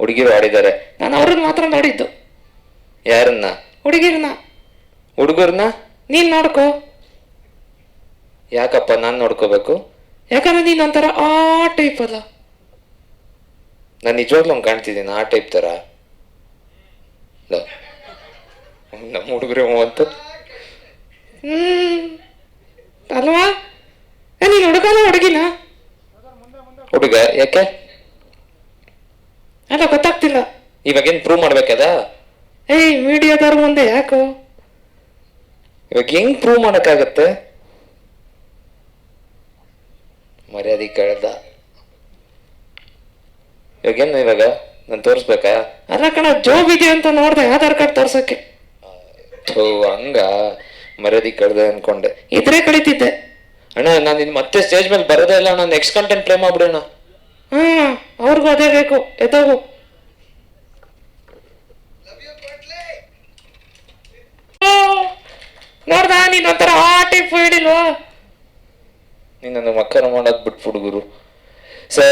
ಹುಡುಗಿರು ಆಡಿದ್ದಾರೆ. ನಾನು ಅವ್ರನ್ನ ಮಾತ್ರ ನೋಡಿದ್ದು. ಯಾರನ್ನ? ಹುಡುಗಿರನ್ನ. ಹುಡುಗರ್ನ ನೀನ್ ನೋಡ್ಕೋ. ಯಾಕಪ್ಪ ನಾನ್ ನೋಡ್ಕೋಬೇಕು? ಯಾಕಂದ್ರೆ ನೀನ್ ಒಂಥರ ಆ ಟೈಪ್ ಅಲ್ಲ. ನಾನು ನಿಜವಾಗ್ಲೂ ಹಂಗೆ ಕಾಣ್ತಿದ್ದೀನಿ ಆ ಟೈಪ್ ತರ? ನಮ್ಮ ಹುಡುಗರು ಅಂತ ಅಲ್ವಾ? ನೀನ್ ಹುಡುಗನ ಹುಡುಗಿನ? ಹುಡುಗ. ಯಾಕೆ? ಅಲ್ಲ ಗೊತ್ತಾಗ್ತಿಲ್ಲ. ಇವಾಗೇನ್ ಪ್ರೂವ್ ಮಾಡ್ಬೇಕದ? ಮೀಡಿಯಾದವ್ರ ಮುಂದೆ ಯಾಕೋ? ಇವಾಗ ಹೆಂಗ್ ಪ್ರೂವ್ ಮಾಡಕ್ಕಾಗತ್ತೆ? ಮರ್ಯಾದೆ ಕಳ್ದ. ಇವಾಗೇನು ಇವಾಗ ನಾನು ತೋರಿಸ್ಬೇಕಾ? ಅಲ್ಲ ಕಣ, ಜಾಬ್ ಇದೆ ಅಂತ ನೋಡ್ದೆ ಆಧಾರ್ ಕಾರ್ಡ್ ತೋರ್ಸಕ್ಕೆ. ಹಂಗ ಮರ್ಯಾದೆ ಕಳ್ದೆ ಅನ್ಕೊಂಡೆ. ಇದ್ರೆ ಕಳಿತಿದ್ದೆ ಅಣ್ಣ. ನಾನು ಇನ್ ಮತ್ತೆ ಸ್ಟೇಜ್ ಮೇಲೆ ಬರೋದೇ ಇಲ್ಲ ಅಣ್ಣ. ನೆಕ್ಸ್ಟ್ ಕಂಟೆಂಟ್ ಪ್ಲೇ ಮಾಡ್ಬಿಡೋಣ. ಅವ್ರಿಗೂ ಅದೇ ಬೇಕು. ಎದ್ದೋಗು. ನೋಡ್ದ, ನೀನ್ ಒಂಥರ ಆ ಟೈಪ್ ಹೇಳಿಲ್ವಾ? ನೀನ್ ನನ್ನ ಮಕ್ಕಳ ಮಾಡೋದ್ ಬಿಟ್ಟು ಹುಡುಗರು. ಸೊ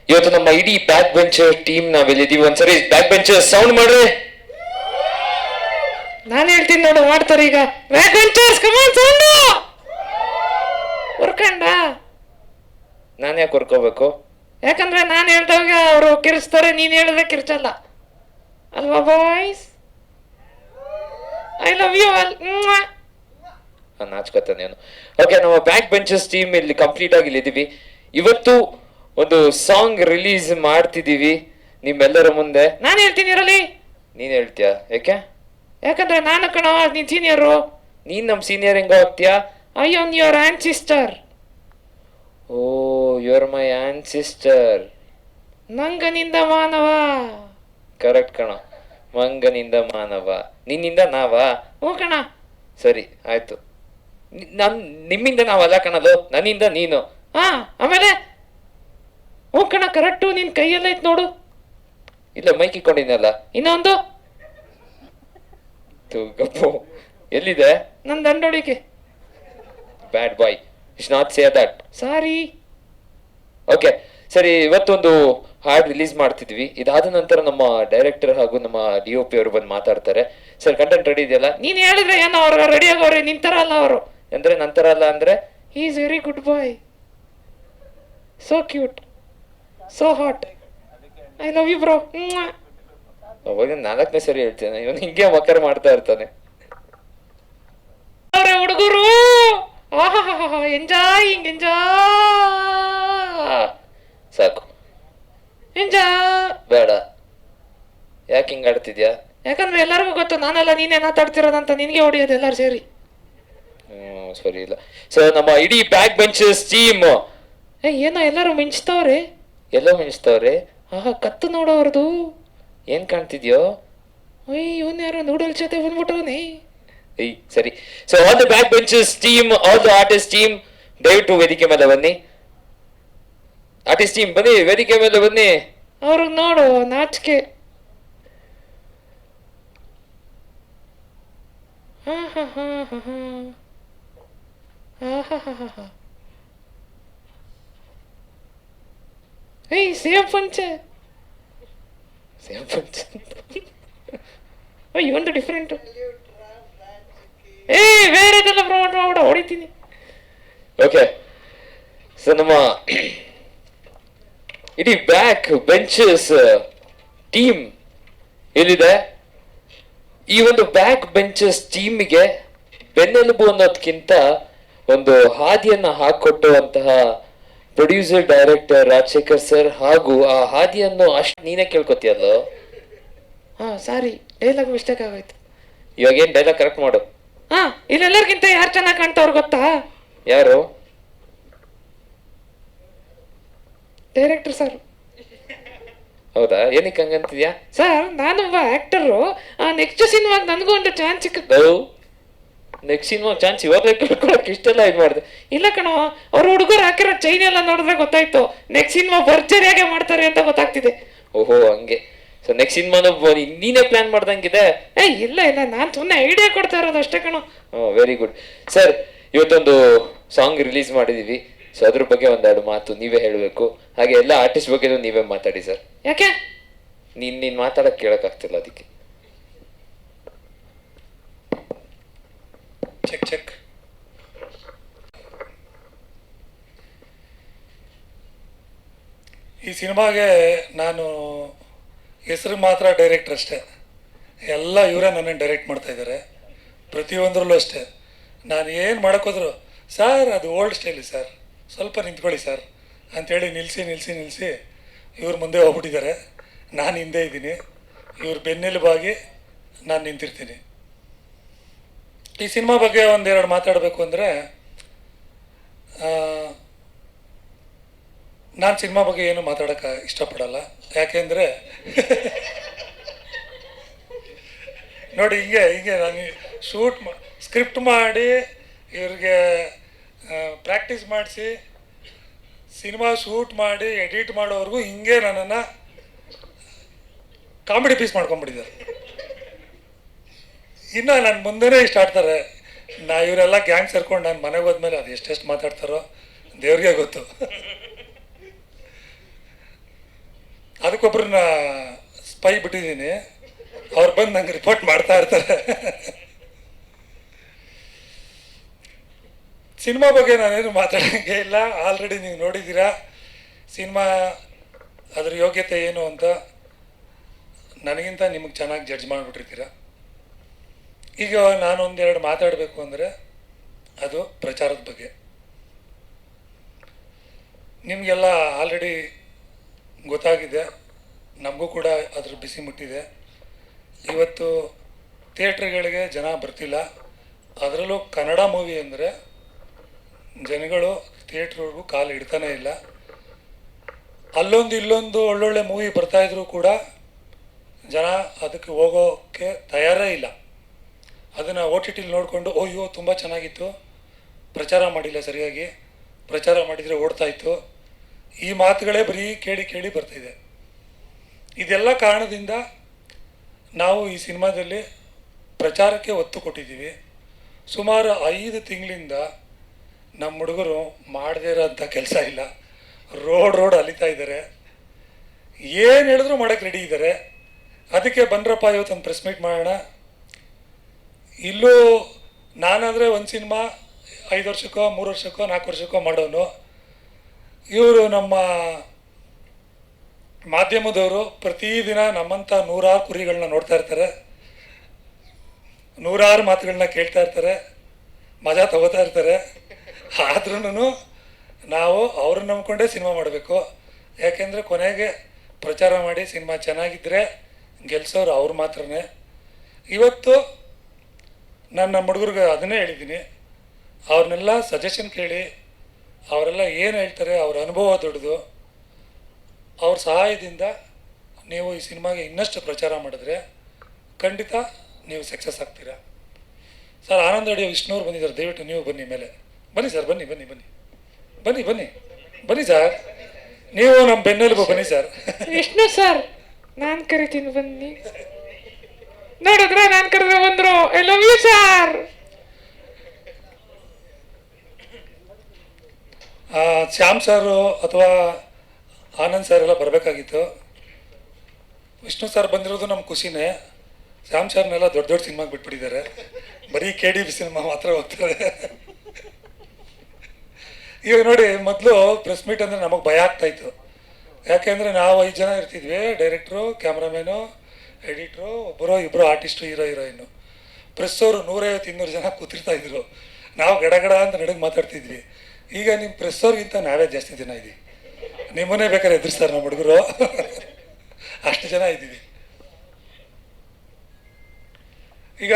ಇವತ್ತು ನಮ್ಮ ಇಡೀ ಬ್ಯಾಕ್ ಬೆಂಚರ್ ಟೀಮ್ ನಾವಿಲ್ಲಿದ್ದೀವಿ. ಒಂದ್ಸರಿ ಬ್ಯಾಕ್ ಬೆಂಚರ್ ಸೌಂಡ್ ಮಾಡ್ರಿ. ನಾನು ಹೇಳ್ತೀನಿ ನೋಡು, ಮಾಡ್ತಾರೆ ಈಗ. ಬ್ಯಾಕ್ ಬೆಂಚರ್ಸ್ ಕಮಾನ್ ಸೌಂಡ್. ಹುರ್ಕಂಡ. ನಾನು ಯಾಕೆ ಹುರ್ಕೋಬೇಕು? ಯಾಕಂದ್ರೆ ನಾನು ಹೇಳ್ದಾಗ ಅವರು ಕಿರ್ಚ್ತಾರೆ, ನೀನ್ ಹೇಳಿದ್ರೆ ಕಿರ್ಚಲ್ಲ ಅಲ್ವಾ boys? I love you all. ನಾಚ್ಕೊತಾನೆ ಅವನು. ಓಕೆ, ನಮ್ಮ ಬ್ಯಾಕ್ ಬೆಂಚರ್ಸ್ ಟೀಮ್ ಇಲ್ಲಿ ಕಂಪ್ಲೀಟ್ ಆಗಿ ಇಲ್ಲಿದ್ದೀವಿ. ಇವತ್ತು ಒಂದು ಸಾಂಗ್ ರಿಲೀಸ್ ಮಾಡ್ತಿದ್ದೀವಿ ನಿಮ್ಮೆಲ್ಲರ ಮುಂದೆ. ನಾನು ಹೇಳ್ತೀನಿ ಇರಲಿ. ನೀನ್ ಹೇಳ್ತೀಯಾ? ಯಾಕೆ? ಯಾಕಂದ್ರೆ ನಾನು ಕಣ ನೀನ್ ಸೀನಿಯರು. ನೀನ್ ನಮ್ ಸೀನಿಯರ್ ಹೆಂಗ ಹೋಗ್ತೀಯಾ? I am your ancestor. Oh, you are my ancestor. ಮಂಗನಿಂದ ಮಾನವ. ಕರೆಕ್ಟ್ ಕಣ. ಮಂಗನಿಂದ ಮಾನವ, ನಿನ್ನಿಂದ ನಾವಾ? ಹ್ಞೂ ಕಣ. ಸರಿ ಆಯ್ತು. ನಿಮ್ಮಿಂದ ನಾವಲ್ಲ ಕಣದು, ನನ್ನಿಂದ ನೀನು. ಆಮೇಲೆ ಹ್ಞೂ ಕಣ, ಕರೆಕ್ಟು. ನಿನ್ ಕೈಯಲ್ಲ ಐತ್ ನೋಡು. ಇಲ್ಲ, ಮೈಕ್ ಇಕ್ಕೊಂಡಿದ್ನಲ್ಲ. ಇನ್ನೊಂದು ಗಪ್ಪು ಎಲ್ಲಿದೆ? ನನ್ನ ದಂಡೋಡಿಕೆ. Bad boy, it's not say that. Sorry. Okay ಸರಿ, ಇವತ್ತೊಂದು ಹಾಡ್ ರಿಲೀಸ್ ಮಾಡ್ತಿದ್ವಿ. ಇದಾದ ನಂತರ ನಮ್ಮ ಡೈರೆಕ್ಟರ್ ಹಾಗೂ ನಮ್ಮ DOP ಅವರು ಬಂದು ಮಾತಾಡ್ತಾರೆ. ಸರ್, ಕಂಟೆಂಟ್ ರೆಡಿ ಇದೆಯಲ್ಲ? ನೀನ್ ಹೇಳಿದ್ರೆ ಏನೋ ಅವ್ರ ರೆಡಿ ಆಗೋರೆ. ನಿಂತರ ಅಲ್ಲ ಅವರು. ಅಂದ್ರೆ ನಂತರ ಅಲ್ಲ ಅಂದ್ರೆ? He is very good boy, so cute, so hot. I love you bro. ಅವಾಗ 4ನೇ ಸರಿ ಹೇಳ್ತೇನೆ. ಇವನು ಹಿಂಗೆ ಮಕ್ಕರ್ ಮಾಡ್ತಾ ಇರ್ತಾನೆ. ಹುಡುಗರು ಎಂಜಾಯ್. ಸಾಕು, ಎಂಜಾಯ್. ಬೇಡ. ಯಾಕೆ ಹಿಂಗ ಆಡ್ತಿದ್ಯಾ? ಯಾಕಂದ್ರೆ ಎಲ್ಲರಿಗೂ ಗೊತ್ತು ನಾನಲ್ಲ ನೀನೇ ಮಾತಾಡ್ತಿರೋದಂತ. ನಿನ್ಗೆ ಹೊಡಿಯೋದು ಎಲ್ಲರೂ ಸೇರಿ. ಸರಿ ಇಲ್ಲ. ಸೊ ನಮ್ಮ ಇಡೀ ಬ್ಯಾಕ್ ಬೆಂಚರ್ಸ್ ಟೀಮ್ ಏನೋ ಎಲ್ಲರೂ ಮಿಂಚ್ತವ್ರೆ. ಎಲ್ಲೋ ಮಿಂಚ್ತವ್ರೆ. ಕತ್ತು ನೋಡೋರ್ದು ಏನ್ ಕಾಣ್ತಿದ್ಯೋ? ಇವನ್ ಯಾರೋ ನೂಡಲ್ಸ್ ಜೊತೆ ಬಂದ್ಬಿಟ್ಟವನೇ. ಸರಿ. So all the back benchers team, all the artist team, ದಯವಿಟ್ಟು ವೇದಿಕೆ ಮೇಲೆ ಬನ್ನಿ. ಆರ್ಟಿಸ್ಟ್ ಟೀಮ್ ಬನ್ನಿ, ವೇದಿಕೆ ಮೇಲೆ ಬನ್ನಿ. ಅವ್ರಿಗೆ ನೋಡು ನಾಚಿಕೆ. ಸೇಮ್ ಪಂಚೆ. ಒಂದು ಡಿಫ್ರೆಂಟ್. ಬೇರೆದೆಲ್ಲ ಪ್ರಮೋಟ್ ಮಾಡ್ಬಿಡ, ಹೊಡಿತೀನಿ. ಓಕೆ, ಸೊ ನಮ್ಮ ಇಡೀ ಬ್ಯಾಕ್ ಬೆಂಚರ್ಸ್ ಟೀಮ್ ಎಲ್ಲಿದೆ? ಈ ಒಂದು ಬ್ಯಾಕ್ ಬೆಂಚರ್ಸ್ ಟೀಮಿಗೆ ಬೆನ್ನೆಲುಬು ಅನ್ನೋದಕ್ಕಿಂತ ಒಂದು ಹಾದಿಯನ್ನ ಹಾಕೊಟ್ಟುವಂತಹ ಪ್ರೊಡ್ಯೂಸರ್ ಡೈರೆಕ್ಟರ್ ರಾಜಶೇಖರ್ ಸರ್, ಹಾಗೂ ಆ ಹಾದಿಯನ್ನು ಅಷ್ಟು ನೀನೇ ಕೇಳ್ಕೊತೀಯಲ್ಲೋ? ಸಾರಿ, ಡೈಲಾಗ್ ಮಿಸ್ಟೇಕ್ ಆಗೋಯ್ತು. ಇವಾಗ ಏನ್ ಡೈಲಾಗ್ ಕರೆಕ್ಟ್ ಮಾಡು. ಇಲ್ಲೆಲ್ಲರಿಗಿಂತ ಯಾರು ಚೆನ್ನಾಗಿ ಕಾಣ್ತವ್ರು ಗೊತ್ತಾ? ಯಾರು? Director sir. ಹೌದಾ? ಏನಕ್ಕೆ ಹಂಗಂತಿದ್ಯಾ? ಸರ್, ನಾನೊಬ್ಬ ಆಕ್ಟರು. ನೆಕ್ಸ್ಟ್ ಸಿನಿಮಾಗ ನನಗೂ ಒಂದು ಚಾನ್ಸ್ ಸಿಕ್ಕಿತ್ತು. ನೆಕ್ಸ್ಟ್ ಸಿನಿಮಾ ಚಾನ್ಸ್ ಇವಾಗಲೇ ಕಳ್ಕೊಳಕ್ ಇಷ್ಟೆಲ್ಲ ಇದು ಮಾಡಿದೆ? ಇಲ್ಲ ಕಣೋ, ಅವ್ರ ಹುಡುಗರು ಹಾಕಿರೋ ಚೈನ್ ಎಲ್ಲ ನೋಡಿದ್ರೆ ಗೊತ್ತಾಯ್ತು ನೆಕ್ಸ್ಟ್ ಸಿನಿಮಾ ಭರ್ಜರಿಯಾಗೆ ಮಾಡ್ತಾರೆ ಅಂತ ಗೊತ್ತಾಗ್ತಿದೆ. ಓಹೋ, ಹಂಗೆ. ಸೊ ನೆಕ್ಸ್ಟ್ ಸಿನಿಮಾನು ನೀನೇ ಪ್ಲಾನ್ ಮಾಡ್ದಂಗಿದೆ? ಇಲ್ಲ, ನಾನು ಸುಮ್ಮನೆ ಐಡಿಯಾ ಕೊಡ್ತಾ ಇರೋದು ಅಷ್ಟೇ ಕಣೋ. Very good sir. ಇವತ್ತೊಂದು ಸಾಂಗ್ ರಿಲೀಸ್ ಮಾಡಿದೀವಿ. ಸೊ ಅದ್ರ ಬಗ್ಗೆ ಒಂದೆರಡು ಮಾತು ನೀವೇ ಹೇಳಬೇಕು. ಹಾಗೆ ಎಲ್ಲ ಆರ್ಟಿಸ್ಟ್ ಬಗ್ಗೆ ನೀವೇ ಮಾತಾಡಿ ಸರ್. ಯಾಕೆ? ನೀನು ಮಾತಾಡೋಕ್ಕೆ ಕೇಳೋಕ್ಕಾಗ್ತಿಲ್ಲ ಅದಕ್ಕೆ. Check check. ಈ ಸಿನಿಮಾಗೆ ನಾನು ಹೆಸರು ಮಾತ್ರ ಡೈರೆಕ್ಟರ್ ಅಷ್ಟೇ, ಎಲ್ಲ ಇವರೇ ನನ್ನನ್ನು ಡೈರೆಕ್ಟ್ ಮಾಡ್ತಾಯಿದ್ದಾರೆ. ಪ್ರತಿಯೊಂದರಲ್ಲೂ ಅಷ್ಟೇ. ನಾನು ಏನು ಮಾಡೋಕ್ಕೋದ್ರು, ಸರ್ ಅದು ಓಲ್ಡ್ ಸ್ಟೈಲಿ ಸರ್, ಸ್ವಲ್ಪ ನಿಂತ್ಕೊಳ್ಳಿ ಸರ್ ಅಂಥೇಳಿ ನಿಲ್ಲಿಸಿ ಇವ್ರ ಮುಂದೆ ಹೋಗ್ಬಿಟ್ಟಿದ್ದಾರೆ. ನಾನು ಹಿಂದೆ ಇದ್ದೀನಿ, ಇವ್ರ ಬೆನ್ನೆಲುಬಾಗಿ ನಾನು ನಿಂತಿರ್ತೀನಿ. ಈ ಸಿನಿಮಾ ಬಗ್ಗೆ ಒಂದೆರಡು ಮಾತಾಡಬೇಕು ಅಂದರೆ, ನಾನು ಸಿನಿಮಾ ಬಗ್ಗೆ ಏನು ಮಾತಾಡೋಕ್ಕೆ ಇಷ್ಟಪಡಲ್ಲ. ಯಾಕೆಂದರೆ ನೋಡಿ, ಹಿಂಗೆ ನಾನು ಸ್ಕ್ರಿಪ್ಟ್ ಮಾಡಿ ಇವ್ರಿಗೆ ಪ್ರಾಕ್ಟೀಸ್ ಮಾಡಿಸಿ ಸಿನಿಮಾ ಶೂಟ್ ಮಾಡಿ ಎಡಿಟ್ ಮಾಡೋವರೆಗೂ ಹಿಂಗೆ ನನ್ನನ್ನು ಕಾಮಿಡಿ ಪೀಸ್ ಮಾಡ್ಕೊಂಡ್ಬಿಟ್ಟಿದ್ದಾರೆ. ಇನ್ನು ನನ್ನ ಮುಂದೆನೇ ಇಷ್ಟ ಆಡ್ತಾರೆ. ಇವರೆಲ್ಲ ಗ್ಯಾಂಗ್ ಸೇರ್ಕೊಂಡು ನಾನು ಮನೆಗೆ ಹೋದ್ಮೇಲೆ ಅದು ಎಷ್ಟೆಷ್ಟು ಮಾತಾಡ್ತಾರೋ ದೇವ್ರಿಗೆ ಗೊತ್ತು. ಅದಕ್ಕೊಬ್ರನ್ನ ಸ್ಪೈ ಬಿಟ್ಟಿದ್ದೀನಿ, ಅವ್ರು ಬಂದು ನಂಗೆ ರಿಪೋರ್ಟ್ ಮಾಡ್ತಾ ಇರ್ತಾರೆ. ಸಿನಿಮಾ ಬಗ್ಗೆ ನಾನೇನು ಮಾತಾಡೋಂಗೆ ಇಲ್ಲ. ಆಲ್ರೆಡಿ ನೀವು ನೋಡಿದ್ದೀರಾ ಸಿನಿಮಾ, ಅದ್ರ ಯೋಗ್ಯತೆ ಏನು ಅಂತ ನನಗಿಂತ ನಿಮಗೆ ಚೆನ್ನಾಗಿ ಜಡ್ಜ್ ಮಾಡಿಬಿಟ್ಟಿರ್ತೀರ. ಈಗ ನಾನೊಂದೆರಡು ಮಾತಾಡಬೇಕು ಅಂದರೆ ಅದು ಪ್ರಚಾರದ ಬಗ್ಗೆ. ನಿಮಗೆಲ್ಲ ಆಲ್ರೆಡಿ ಗೊತ್ತಾಗಿದೆ, ನಮಗೂ ಕೂಡ ಅದ್ರ ಬಿಸಿ ಮುಟ್ಟಿದೆ. ಇವತ್ತು ಥಿಯೇಟ್ರ್ಗಳಿಗೆ ಜನ ಬರ್ತಿಲ್ಲ, ಅದರಲ್ಲೂ ಕನ್ನಡ ಮೂವಿ ಅಂದರೆ ಜನಗಳು ಥಿಯೇಟ್ರ್ವರೆಗೂ ಕಾಲು ಇಡ್ತಾನೇ ಇಲ್ಲ. ಅಲ್ಲೊಂದು ಇಲ್ಲೊಂದು ಒಳ್ಳೊಳ್ಳೆ ಮೂವಿ ಬರ್ತಾಯಿದ್ರು ಕೂಡ ಜನ ಅದಕ್ಕೆ ಹೋಗೋಕ್ಕೆ ತಯಾರೇ ಇಲ್ಲ. ಅದನ್ನು OTT ನೋಡಿಕೊಂಡು ಅಯ್ಯೋ ತುಂಬ ಚೆನ್ನಾಗಿತ್ತು, ಪ್ರಚಾರ ಮಾಡಿಲ್ಲ ಸರಿಯಾಗಿ, ಪ್ರಚಾರ ಮಾಡಿದರೆ ಓಡ್ತಾಯಿತ್ತು, ಈ ಮಾತುಗಳೇ ಬರೀ ಕೇಳಿ ಬರ್ತಾಯಿದೆ. ಇದೆಲ್ಲ ಕಾರಣದಿಂದ ನಾವು ಈ ಸಿನಿಮಾದಲ್ಲಿ ಪ್ರಚಾರಕ್ಕೆ ಒತ್ತು ಕೊಟ್ಟಿದ್ದೀವಿ. ಸುಮಾರು 5 ತಿಂಗಳಿಂದ ನಮ್ಮ ಹುಡುಗರು ಮಾಡದೇ ಇರೋಂಥ ಕೆಲಸ ಇಲ್ಲ. ರೋಡ್ ಅಲಿತಾ ಇದ್ದಾರೆ, ಏನು ಹೇಳಿದ್ರು ಮಾಡೋಕ್ಕೆ ರೆಡಿ ಇದ್ದಾರೆ. ಅದಕ್ಕೆ ಬಂದ್ರಪ್ಪ ಇವತ್ತೊಂದು ಪ್ರೆಸ್ ಮೀಟ್ ಮಾಡೋಣ. ಇಲ್ಲೂ ನಾನಾದರೆ ಒಂದು ಸಿನಿಮಾ 5 ವರ್ಷಕ್ಕೋ 3 ವರ್ಷಕ್ಕೋ 4 ವರ್ಷಕ್ಕೋ ಮಾಡೋನು. ಇವರು ನಮ್ಮ ಮಾಧ್ಯಮದವರು ಪ್ರತಿದಿನ ನಮ್ಮಂಥ 100 ಕುರಿಗಳನ್ನ ನೋಡ್ತಾ ಇರ್ತಾರೆ, 100 ಮಾತುಗಳನ್ನ ಕೇಳ್ತಾ ಇರ್ತಾರೆ, ಮಜಾ ತಗೋತಾ ಇರ್ತಾರೆ. ಆದ್ರೂ ನಾವು ಅವ್ರನ್ನ ನಂಬ್ಕೊಂಡೇ ಸಿನಿಮಾ ಮಾಡಬೇಕು. ಯಾಕೆಂದರೆ ಕೊನೆಗೆ ಪ್ರಚಾರ ಮಾಡಿ ಸಿನಿಮಾ ಚೆನ್ನಾಗಿದ್ದರೆ ಗೆಲ್ಸೋರು ಅವ್ರು ಮಾತ್ರನೇ. ಇವತ್ತು ನಾನು ನಮ್ಮ ಹುಡುಗರಿಗೆ ಅದನ್ನೇ ಹೇಳಿದ್ದೀನಿ, ಅವ್ರನ್ನೆಲ್ಲ ಸಜೆಷನ್ ಕೇಳಿ, ಅವರೆಲ್ಲ ಏನು ಹೇಳ್ತಾರೆ, ಅವ್ರ ಅನುಭವ ದೊಡ್ಡದು, ಅವ್ರ ಸಹಾಯದಿಂದ ನೀವು ಈ ಸಿನಿಮಾಗೆ ಇನ್ನಷ್ಟು ಪ್ರಚಾರ ಮಾಡಿದ್ರೆ ಖಂಡಿತ ನೀವು ಸಕ್ಸಸ್ ಆಗ್ತೀರಾ. ಸರ್ ಆನಂದ್ ಅಡಿಯೋ ವಿಷ್ಣುವ್ರು ಬಂದಿದ್ದಾರೆ, ದಯವಿಟ್ಟು ನೀವು ಬನ್ನಿ ಮೇಲೆ. ಬನ್ನಿ ಸರ್, ಬನ್ನಿ ಸರ್, ನೀವು ನಮ್ಮ ಬೆನ್ನೆಲುಬು, ಬನ್ನಿ ಸರ್. ವಿಷ್ಣು ಸರ್, ನಾನು ಕರಿತೀನಿ ಬನ್ನಿ. ನೋಡಿದ್ರೆ ನಾನು ಕರೆದ್ರೆ ಬಂದ್ರು. I love you sir. Shyam sir ಅಥವಾ ಆನಂದ್ ಸರ್ ಎಲ್ಲ ಬರಬೇಕಾಗಿತ್ತು. ವಿಷ್ಣು ಸರ್ ಬಂದಿರೋದು ನಮ್ಮ ಖುಷಿನೇ. ಶ್ಯಾಮ್ ಸರ್ನೆಲ್ಲ ದೊಡ್ಡ ಸಿನಿಮಾಗೆ ಬಿಟ್ಬಿಟ್ಟಿದ್ದಾರೆ, ಬರೀ KDB ಸಿನಿಮಾ ಮಾತ್ರ ಹೋಗ್ತಾರೆ. ಈಗ ನೋಡಿ, ಮೊದಲು ಪ್ರೆಸ್ ಮೀಟ್ ಅಂದರೆ ನಮಗೆ ಭಯ ಆಗ್ತಾಯಿತ್ತು. ಯಾಕೆಂದರೆ ನಾವು 5 ಜನ ಇರ್ತಿದ್ವಿ, ಡೈರೆಕ್ಟ್ರು, ಕ್ಯಾಮ್ರಾಮೇನು, ಎಡಿಟ್ರು, ಒಬ್ಬರು ಇಬ್ಬರು ಆರ್ಟಿಸ್ಟು, ಹೀರೋಯಿನ್ನು. ಪ್ರೆಸ್ ಅವರು 150-200 ಜನ ಕೂತಿರ್ತಾಯಿದ್ರು. ನಾವು ಗಡಗಡ ಅಂತ ನಡುಗೆ ಮಾತಾಡ್ತಿದ್ವಿ. ಈಗ ನಿಮ್ಮ ಪ್ರೆಸ್ ಅವ್ರಿಗಿಂತ ನಾವೇ ಜಾಸ್ತಿ ಜನ ಇದ್ದೀವಿ. ನಿಮ್ಮನ್ನೇ ಬೇಕಾದ್ರೆ ಎದುರಿಸ್ತಾರೆ ನಮ್ಮ ಹುಡುಗರು, ಅಷ್ಟು ಜನ ಇದ್ದೀವಿ. ಈಗ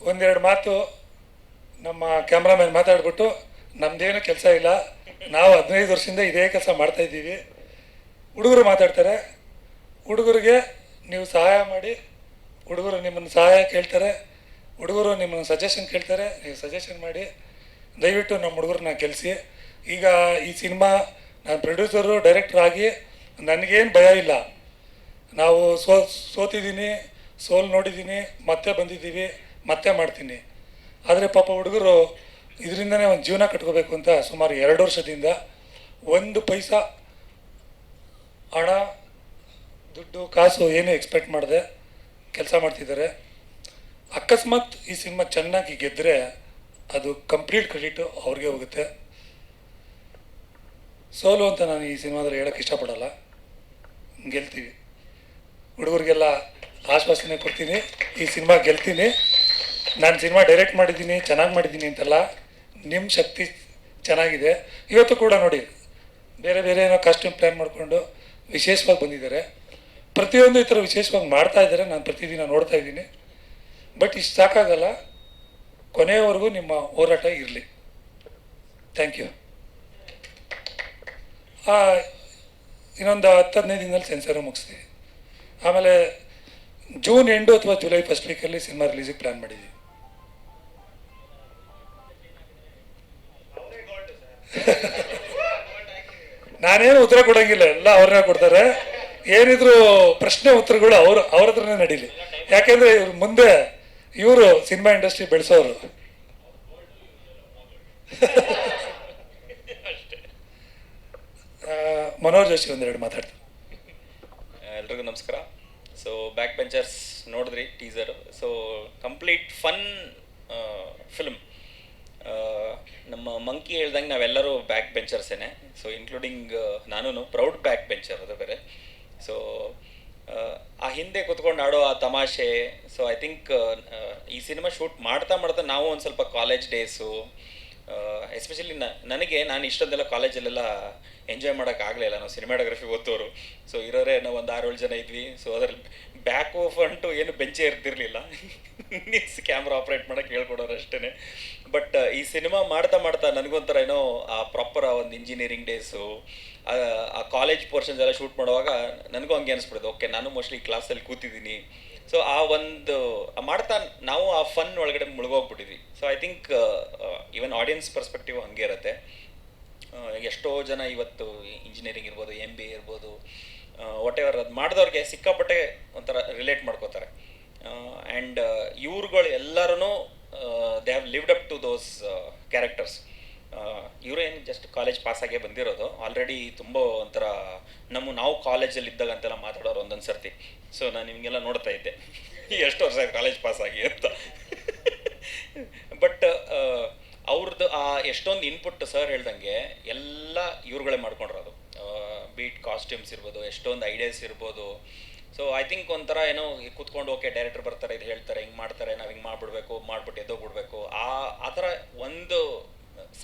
ಒಂದೆರಡು ಮಾತು ನಮ್ಮ ಕ್ಯಾಮ್ರಾಮನ್ ಮಾತಾಡ್ಬಿಟ್ಟು, ನಮ್ಮದೇನು ಕೆಲಸ ಇಲ್ಲ, ನಾವು 15 ವರ್ಷದಿಂದ ಇದೇ ಕೆಲಸ ಮಾಡ್ತಾಯಿದ್ದೀವಿ. ಹುಡುಗರು ಮಾತಾಡ್ತಾರೆ, ಹುಡುಗರಿಗೆ ನೀವು ಸಹಾಯ ಮಾಡಿ, ಹುಡುಗರು ನಿಮ್ಮನ್ನು ಸಹಾಯ ಕೇಳ್ತಾರೆ, ಹುಡುಗರು ನಿಮ್ಮನ್ನು ಸಜೆಷನ್ ಕೇಳ್ತಾರೆ, ನೀವು ಸಜೆಷನ್ ಮಾಡಿ. ದಯವಿಟ್ಟು ನಮ್ಮ ಹುಡುಗರನ್ನ ಗೆಲ್ಲಿಸಿ. ಈಗ ಈ ಸಿನಿಮಾ ನಾನು ಪ್ರೊಡ್ಯೂಸರು, ಡೈರೆಕ್ಟ್ರ್ ಆಗಿ ನನಗೇನು ಭಯ ಇಲ್ಲ. ನಾವು ಸೋತಿದ್ದೀನಿ, ಸೋಲು ನೋಡಿದ್ದೀನಿ, ಮತ್ತೆ ಬಂದಿದ್ದೀವಿ, ಮತ್ತೆ ಮಾಡ್ತೀನಿ. ಆದರೆ ಪಾಪ ಹುಡುಗರು ಇದರಿಂದನೇ ಒಂದು ಜೀವನ ಕಟ್ಕೋಬೇಕು ಅಂತ ಸುಮಾರು 2 ವರ್ಷದಿಂದ 1 ಪೈಸಾ ಹಣ ದುಡ್ಡು ಕಾಸು ಏನು ಎಕ್ಸ್ಪೆಕ್ಟ್ ಮಾಡದೆ ಕೆಲಸ ಮಾಡ್ತಿದ್ದಾರೆ. ಅಕಸ್ಮಾತ್ ಈ ಸಿನಿಮಾ ಚೆನ್ನಾಗಿ ಗೆದ್ದರೆ ಅದು ಕಂಪ್ಲೀಟ್ ಕ್ರೆಡಿಟು ಅವ್ರಿಗೆ ಹೋಗುತ್ತೆ. ಸೋಲು ಅಂತ ನಾನು ಈ ಸಿನಿಮಾದಲ್ಲಿ ಹೇಳೋಕ್ಕೆ ಇಷ್ಟಪಡಲ್ಲ. ಗೆಲ್ತೀವಿ. ಹುಡುಗರಿಗೆಲ್ಲ ಆಶ್ವಾಸನೆ ಕೊಡ್ತೀನಿ, ಈ ಸಿನಿಮಾ ಗೆಲ್ತೀನಿ. ನಾನು ಸಿನಿಮಾ ಡೈರೆಕ್ಟ್ ಮಾಡಿದ್ದೀನಿ, ಚೆನ್ನಾಗಿ ಮಾಡಿದ್ದೀನಿ ಅಂತಲ್ಲ, ನಿಮ್ಮ ಶಕ್ತಿ ಚೆನ್ನಾಗಿದೆ. ಇವತ್ತು ಕೂಡ ನೋಡಿ, ಬೇರೆ ಬೇರೆ ಏನೋ ಕಾಸ್ಟ್ಯೂಮ್ ಪ್ಲ್ಯಾನ್ ಮಾಡಿಕೊಂಡು ವಿಶೇಷವಾಗಿ ಬಂದಿದ್ದಾರೆ. ಪ್ರತಿಯೊಂದು ಈ ಥರ ವಿಶೇಷವಾಗಿ ಮಾಡ್ತಾ ಇದ್ದಾರೆ, ನಾನು ಪ್ರತಿದಿನ ನೋಡ್ತಾ ಇದ್ದೀನಿ. ಬಟ್ ಇಷ್ಟು ಸಾಕಾಗಲ್ಲ, ಕೊನೆಯವರೆಗೂ ನಿಮ್ಮ ಹೋರಾಟ ಇರಲಿ. Thank you. ಇನ್ನೊಂದು 10-15 ದಿನದಲ್ಲಿ ಸೆನ್ಸರು ಮುಗಿಸ್ತೀವಿ. ಆಮೇಲೆ ಜೂನ್ ಎಂಡು ಅಥವಾ ಜುಲೈ ಫಸ್ಟ್ ವೀಕಲ್ಲಿ ಸಿನಿಮಾ ರಿಲೀಸಿಗೆ ಪ್ಲ್ಯಾನ್ ಮಾಡಿದ್ದೀವಿ. ನಾನೇನು ಉತ್ತರ ಕೊಡೋಂಗಿಲ್ಲ, ಎಲ್ಲ ಅವ್ರನ್ನೇ ಕೊಡ್ತಾರೆ. ಏನಿದ್ರು ಪ್ರಶ್ನೆ ಉತ್ತರಗಳು ಅವ್ರ ಹತ್ರನೇ ನಡೀಲಿ. ಯಾಕೆಂದರೆ ಇವ್ರು ಮುಂದೆ ಇವರು ಸಿನಿಮಾ ಇಂಡಸ್ಟ್ರಿ ಬೆಳೆಸೋರು. ಮನೋಜ್ ಜೋಶಿ ಒಂದೆರಡು ಮಾತಾಡ್ತಾರೆ. ಎಲ್ರಿಗೂ ನಮಸ್ಕಾರ. ಸೊ ಬ್ಯಾಕ್ ಬೆಂಚರ್ಸ್ ನೋಡಿದ್ರಿ teaser. So complete fun film. ನಮ್ಮ ಮಂಕಿ ಹೇಳ್ದಂಗೆ ನಾವೆಲ್ಲರೂ ಬ್ಯಾಕ್ ಬೆಂಚರ್ಸೇನೆ. ಸೊ ಇನ್ಕ್ಲೂಡಿಂಗ್ ನಾನು ಪ್ರೌಡ್ ಬ್ಯಾಕ್ ಬೆಂಚರ್, ಅದು ಬೇರೆ. ಸೊ ಆ ಹಿಂದೆ ಕೂತ್ಕೊಂಡು ಆಡೋ ಆ ತಮಾಷೆ. ಸೊ ಐ ಥಿಂಕ್ ಈ ಸಿನಿಮಾ ಶೂಟ್ ಮಾಡ್ತಾ ನಾವು ಒಂದು ಸ್ವಲ್ಪ ಕಾಲೇಜ್ ಡೇಸು, ಎಸ್ಪೆಷಲಿ ನಾನು ಇಷ್ಟೊಂದೆಲ್ಲ ಕಾಲೇಜಲ್ಲೆಲ್ಲ ಎಂಜಾಯ್ ಮಾಡೋಕ್ಕಾಗಲಿಲ್ಲ. ನಾವು ಸಿನಿಮಾಟೋಗ್ರಫಿ ಓದೋರು. ಸೊ ಇರೋರೇ ನಾವು ಒಂದು 6-7 ಜನ ಇದ್ವಿ. ಸೊ ಅದ್ರಲ್ಲಿ ಬ್ಯಾಕು ಫ್ರಂಟು ಏನು ಬೆಂಚೇ ಇರ್ತಿರ್ಲಿಲ್ಲ. ಕ್ಯಾಮ್ರಾ ಆಪ್ರೇಟ್ ಮಾಡೋಕ್ಕೆ ಹೇಳ್ಕೊಡೋರು ಅಷ್ಟೇ. ಬಟ್ ಈ ಸಿನಿಮಾ ಮಾಡ್ತಾ ನನಗೊಂಥರ ಏನೋ ಆ ಪ್ರಾಪರ್ ಒಂದು ಇಂಜಿನಿಯರಿಂಗ್ ಡೇಸು, ಆ ಕಾಲೇಜ್ ಪೋರ್ಷನ್ಸ್ ಎಲ್ಲ ಶೂಟ್ ಮಾಡುವಾಗ ನನಗೂ ಹಂಗೆ ಅನಿಸ್ಬಿಡೋದು. ಓಕೆ, ನಾನು ಮೋಸ್ಟ್ಲಿ ಕ್ಲಾಸಲ್ಲಿ ಕೂತಿದ್ದೀನಿ. ಸೊ ಆ ಒಂದು ಮಾಡ್ತಾ ನಾವು ಆ ಫನ್ ಒಳಗಡೆ ಮುಳುಗೋಗ್ಬಿಟ್ಟಿದ್ವಿ. So I think even audience perspective ಹಂಗೆ ಇರುತ್ತೆ. ಎಷ್ಟೋ ಜನ ಇವತ್ತು ಇಂಜಿನಿಯರಿಂಗ್ ಇರ್ಬೋದು, MBA ಇರ್ಬೋದು, ವಾಟ್ ಎವರ್ ಅದು ಮಾಡಿದವ್ರಿಗೆ ಸಿಕ್ಕಾಪಟ್ಟೆ ಒಂಥರ ರಿಲೇಟ್ ಮಾಡ್ಕೋತಾರೆ. ಆ್ಯಂಡ್ ಇವ್ರುಗಳು ಎಲ್ಲರೂ they have lived up to those characters. ಇವರೇನು ಜಸ್ಟ್ ಕಾಲೇಜ್ ಪಾಸಾಗೇ ಬಂದಿರೋದು. ಆಲ್ರೆಡಿ ತುಂಬ ಒಂಥರ ನಾವು ಕಾಲೇಜಲ್ಲಿ ಇದ್ದಾಗ ಅಂತೆಲ್ಲ ಮಾತಾಡೋರು ಒಂದೊಂದು ಸರ್ತಿ. ಸೊ ನಾನು ನಿಮಗೆಲ್ಲ ನೋಡ್ತಾ ಇದ್ದೆ, ಎಷ್ಟು ವರ್ಷ ಆಗಿ ಕಾಲೇಜ್ ಪಾಸಾಗಿ ಅಂತ. ಬಟ್ ಅವ್ರದ್ದು ಆ ಎಷ್ಟೊಂದು ಇನ್ಪುಟ್ ಸರ್ ಹೇಳ್ದಂಗೆ ಎಲ್ಲ ಇವ್ರುಗಳೇ ಮಾಡ್ಕೊಂಡಿರೋದು. ಬೀಟ್ ಕಾಸ್ಟ್ಯೂಮ್ಸ್ ಇರ್ಬೋದು, ಎಷ್ಟೊಂದು ಐಡಿಯಾಸ್ ಇರ್ಬೋದು. ಸೊ ಐ ಥಿಂಕ್ ಒಂಥರ ಏನೋ ಕೂತ್ಕೊಂಡು ಓಕೆ ಡೈರೆಕ್ಟರ್ ಬರ್ತಾರೆ, ಇದು ಹೇಳ್ತಾರೆ, ಹಿಂಗೆ ಮಾಡ್ತಾರೆ, ನಾವು ಹಿಂಗೆ ಮಾಡಿಬಿಡ್ಬೇಕು, ಮಾಡಿಬಿಟ್ಟು ಎದ್ದೋಗ್ಬಿಡ್ಬೇಕು, ಆ ಥರ ಒಂದು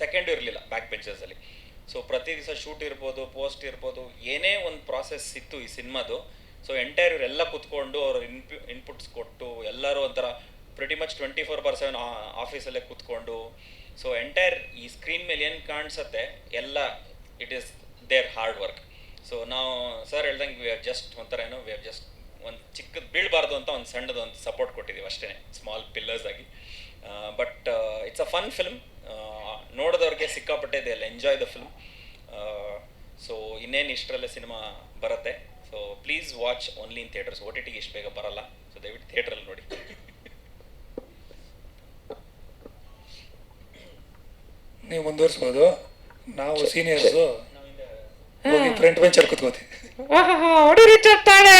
ಸೆಕೆಂಡು ಇರಲಿಲ್ಲ ಬ್ಯಾಕ್ ಬೆಂಚರ್ಸಲ್ಲಿ. ಸೊ ಪ್ರತಿ ದಿವಸ ಶೂಟ್ ಇರ್ಬೋದು, ಪೋಸ್ಟ್ ಇರ್ಬೋದು, ಏನೇ ಒಂದು ಪ್ರಾಸೆಸ್ ಇತ್ತು ಈ ಸಿನಿಮಾದು. ಸೊ ಎಂಟೈರ್ ಇವರೆಲ್ಲ ಕೂತ್ಕೊಂಡು ಅವ್ರ ಇನ್ಪುಟ್ಸ್ ಕೊಟ್ಟು ಎಲ್ಲರೂ ಒಂಥರ ಪ್ರಿಟಿ ಮಚ್ 24/7 ಆಫೀಸಲ್ಲೇ ಕೂತ್ಕೊಂಡು. ಸೊ ಎಂಟೈರ್ ಈ ಸ್ಕ್ರೀನ್ ಮೇಲೆ ಏನು ಕಾಣಿಸುತ್ತೆ ಎಲ್ಲ it is there hard work. So ನಾವು ಸರ್ ಹೇಳ್ದಂಗೆ ವಿ ಹ್ಯಾವ್ ಜಸ್ಟ್ ಒಂಥರ ಏನೋ ವಿ ಹ್ಯಾವ್ ಜಸ್ಟ್ ಒಂದು ಚಿಕ್ಕದು ಬೀಳಬಾರ್ದು ಅಂತ ಒಂದು ಸಣ್ಣದು ಒಂದು ಸಪೋರ್ಟ್ ಕೊಟ್ಟಿದ್ದೀವಿ ಅಷ್ಟೇ, ಸ್ಮಾಲ್ ಪಿಲ್ಲರ್ಸ್ ಆಗಿ. But it's a fun film. ನೋಡಿದವ್ರಿಗೆ ಸಿಕ್ಕಾಪಟ್ಟೆ they will enjoy the film. So ಇನ್ನೇನು ಇಷ್ಟರಲ್ಲೇ ಸಿನಿಮಾ ಬರುತ್ತೆ. So please watch only in theatres. OTTಗೆ ಇಷ್ಟು ಬೇಗ ಬರಲ್ಲ. ಸೊ ದಯವಿಟ್ಟು ಥಿಯೇಟ್ರಲ್ಲಿ ನೋಡಿ. ನೀವು ಮುಂದುವರಿಸ್ಬೋದು. ನಾವು ಸೀನಿಯರ್ಸು ಫ್ರಂಟ್ ಬೆಂಚಲ್ಲಿ ಕೂತ್ಕೋತೀವಿ. ಹೊಡಿರಿ ಚಪ್ಪಾಳೆ.